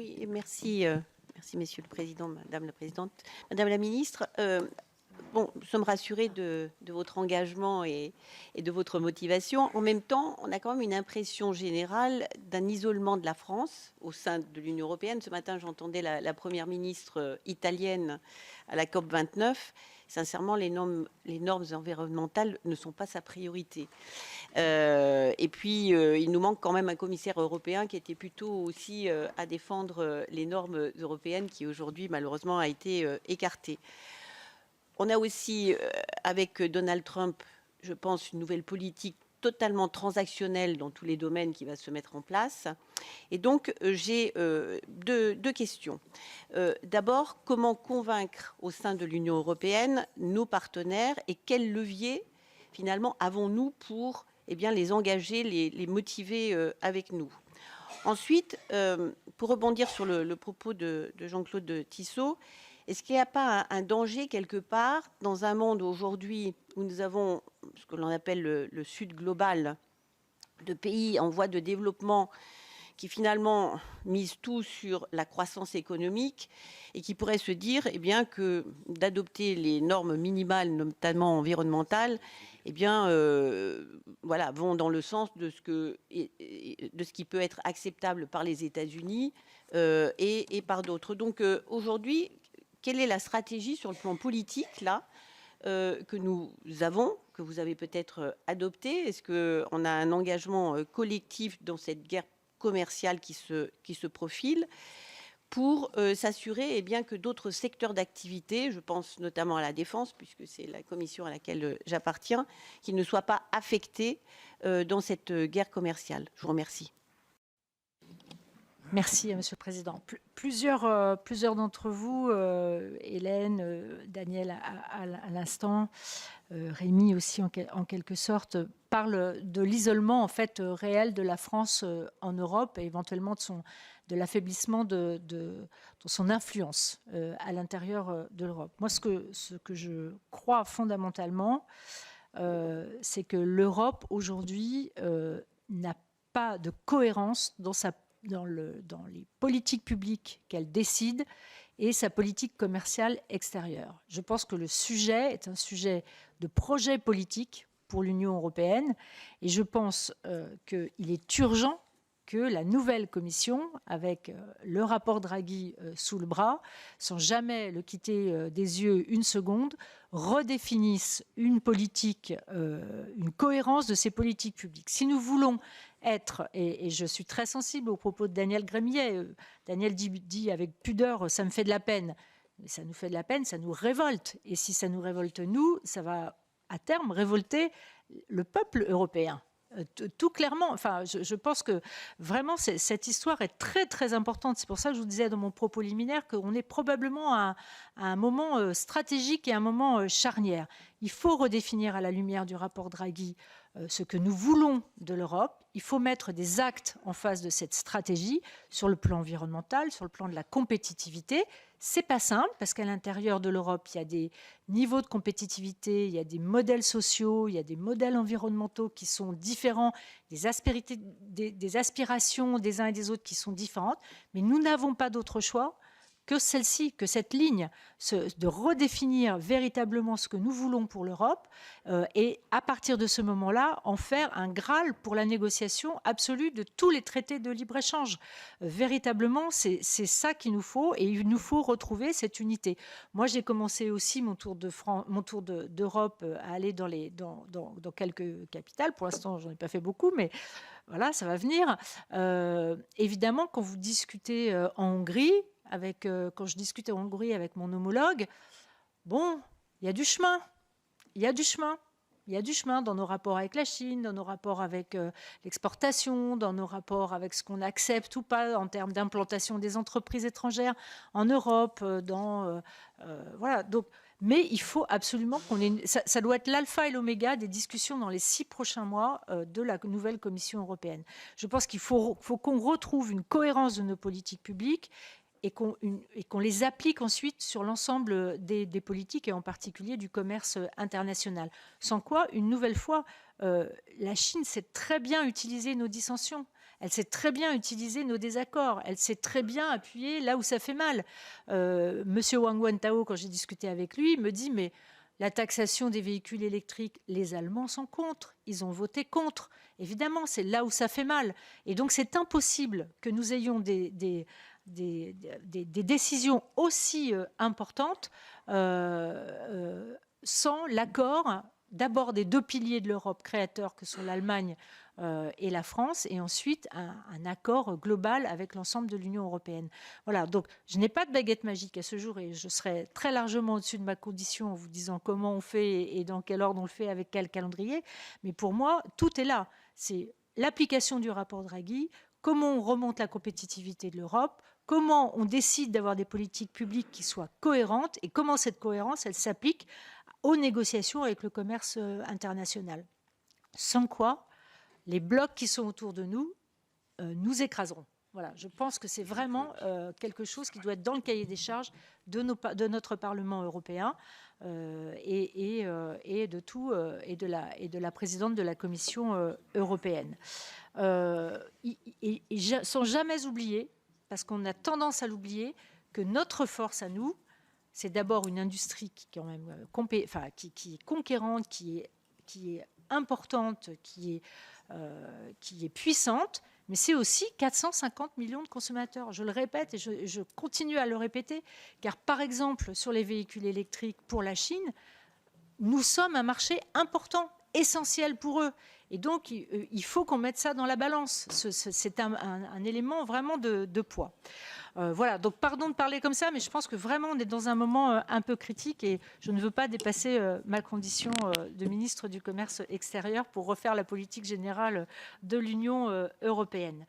Oui, et merci, merci Monsieur le Président, Madame la Présidente. Madame la Ministre, bon, nous sommes rassurés de votre engagement et de votre motivation. En même temps, on a quand même une impression générale d'un isolement de la France au sein de l'Union européenne. Ce matin, j'entendais la Première ministre italienne à la COP 29. Sincèrement, les normes environnementales ne sont pas sa priorité. Et puis, il nous manque quand même un commissaire européen qui était plutôt aussi à défendre les normes européennes qui aujourd'hui, malheureusement, a été écartée. On a aussi, avec Donald Trump, je pense, une nouvelle politique totalement transactionnelle dans tous les domaines qui va se mettre en place. Et donc, j'ai deux questions. D'abord, comment convaincre au sein de l'Union européenne nos partenaires et quels leviers, finalement, avons-nous pour les engager, les motiver avec nous? Ensuite, pour rebondir sur le propos de Jean-Claude Tissot, est-ce qu'il n'y a pas un danger quelque part dans un monde aujourd'hui où nous avons ce que l'on appelle le Sud global, de pays en voie de développement qui finalement misent tout sur la croissance économique et qui pourraient se dire que d'adopter les normes minimales, notamment environnementales, vont dans le sens de ce qui peut être acceptable par les États-Unis et par d'autres. Donc aujourd'hui, quelle est la stratégie sur le plan politique là que nous avons, que vous avez peut-être adopté? Est-ce qu'on a un engagement collectif dans cette guerre commerciale qui se profile pour s'assurer que d'autres secteurs d'activité, je pense notamment à la défense, puisque c'est la commission à laquelle j'appartiens, qui ne soient pas affectés dans cette guerre commerciale? Je vous remercie. Merci, Monsieur le Président. Plusieurs d'entre vous, Hélène, Daniel à l'instant, Rémi aussi en quelque sorte, parlent de l'isolement en fait réel de la France en Europe et éventuellement de l'affaiblissement de son influence à l'intérieur de l'Europe. Moi, ce que je crois fondamentalement, c'est que l'Europe aujourd'hui n'a pas de cohérence dans les politiques publiques qu'elle décide et sa politique commerciale extérieure. Je pense que le sujet est un sujet de projet politique pour l'Union européenne et je pense qu'il est urgent que la nouvelle commission, avec le rapport Draghi sous le bras, sans jamais le quitter des yeux une seconde, redéfinisse une politique, une cohérence de ces politiques publiques. Si nous voulons être, et je suis très sensible aux propos de Daniel Gremillet, Daniel dit avec pudeur, ça me fait de la peine. Mais ça nous fait de la peine, ça nous révolte. Et si ça nous révolte, nous, ça va à terme révolter le peuple européen. Tout clairement, enfin, je pense que vraiment cette histoire est très très importante. C'est pour ça que je vous disais dans mon propos liminaire qu'on est probablement à un moment stratégique et un moment charnière. Il faut redéfinir à la lumière du rapport Draghi ce que nous voulons de l'Europe. Il faut mettre des actes en face de cette stratégie sur le plan environnemental, sur le plan de la compétitivité. C'est pas simple parce qu'à l'intérieur de l'Europe, il y a des niveaux de compétitivité, il y a des modèles sociaux, il y a des modèles environnementaux qui sont différents, des aspirations des uns et des autres qui sont différentes. Mais nous n'avons pas d'autre choix que celle-ci, que cette ligne, de redéfinir véritablement ce que nous voulons pour l'Europe et à partir de ce moment-là, en faire un Graal pour la négociation absolue de tous les traités de libre-échange. Véritablement, c'est ça qu'il nous faut et il nous faut retrouver cette unité. Moi, j'ai commencé aussi mon tour d'Europe à aller dans quelques capitales. Pour l'instant, j'en ai pas fait beaucoup, mais voilà, ça va venir. Évidemment, quand vous discutez en Hongrie, quand je discutais en Hongrie avec mon homologue, bon, il y a du chemin. Il y a du chemin. Il y a du chemin dans nos rapports avec la Chine, dans nos rapports avec l'exportation, dans nos rapports avec ce qu'on accepte ou pas en termes d'implantation des entreprises étrangères en Europe. Voilà. Donc, mais il faut absolument qu'on ait... Ça doit être l'alpha et l'oméga des discussions dans les 6 prochains mois de la nouvelle Commission européenne. Je pense qu'il faut qu'on retrouve une cohérence de nos politiques publiques et qu'on les applique ensuite sur l'ensemble des politiques et en particulier du commerce international. Sans quoi, une nouvelle fois, la Chine sait très bien utiliser nos dissensions. Elle sait très bien utiliser nos désaccords. Elle sait très bien appuyer là où ça fait mal. Monsieur Wang Wentao, quand j'ai discuté avec lui, me dit mais la taxation des véhicules électriques, les Allemands sont contre. Ils ont voté contre. Évidemment, c'est là où ça fait mal. Et donc, c'est impossible que nous ayons des décisions aussi importantes sans l'accord d'abord des deux piliers de l'Europe créateurs que sont l'Allemagne et la France, et ensuite un accord global avec l'ensemble de l'Union européenne. Voilà, donc je n'ai pas de baguette magique à ce jour et je serai très largement au-dessus de ma condition en vous disant comment on fait et dans quel ordre on le fait, avec quel calendrier. Mais pour moi, tout est là. C'est l'application du rapport Draghi, comment on remonte la compétitivité de l'Europe, comment on décide d'avoir des politiques publiques qui soient cohérentes et comment cette cohérence, elle s'applique aux négociations avec le commerce international. Sans quoi, les blocs qui sont autour de nous nous écraseront. Voilà, je pense que c'est vraiment quelque chose qui doit être dans le cahier des charges de notre Parlement européen et de la présidente de la Commission européenne. Sans jamais oublier, parce qu'on a tendance à l'oublier, que notre force à nous, c'est d'abord une industrie qui est quand même qui est conquérante, qui est importante, qui est puissante, mais c'est aussi 450 millions de consommateurs. Je le répète et je continue à le répéter, car par exemple, sur les véhicules électriques pour la Chine, nous sommes un marché important, essentiel pour eux. Et donc, il faut qu'on mette ça dans la balance. C'est un élément vraiment de poids. Voilà, donc pardon de parler comme ça, mais je pense que vraiment on est dans un moment un peu critique et je ne veux pas dépasser ma condition de ministre du Commerce extérieur pour refaire la politique générale de l'Union européenne.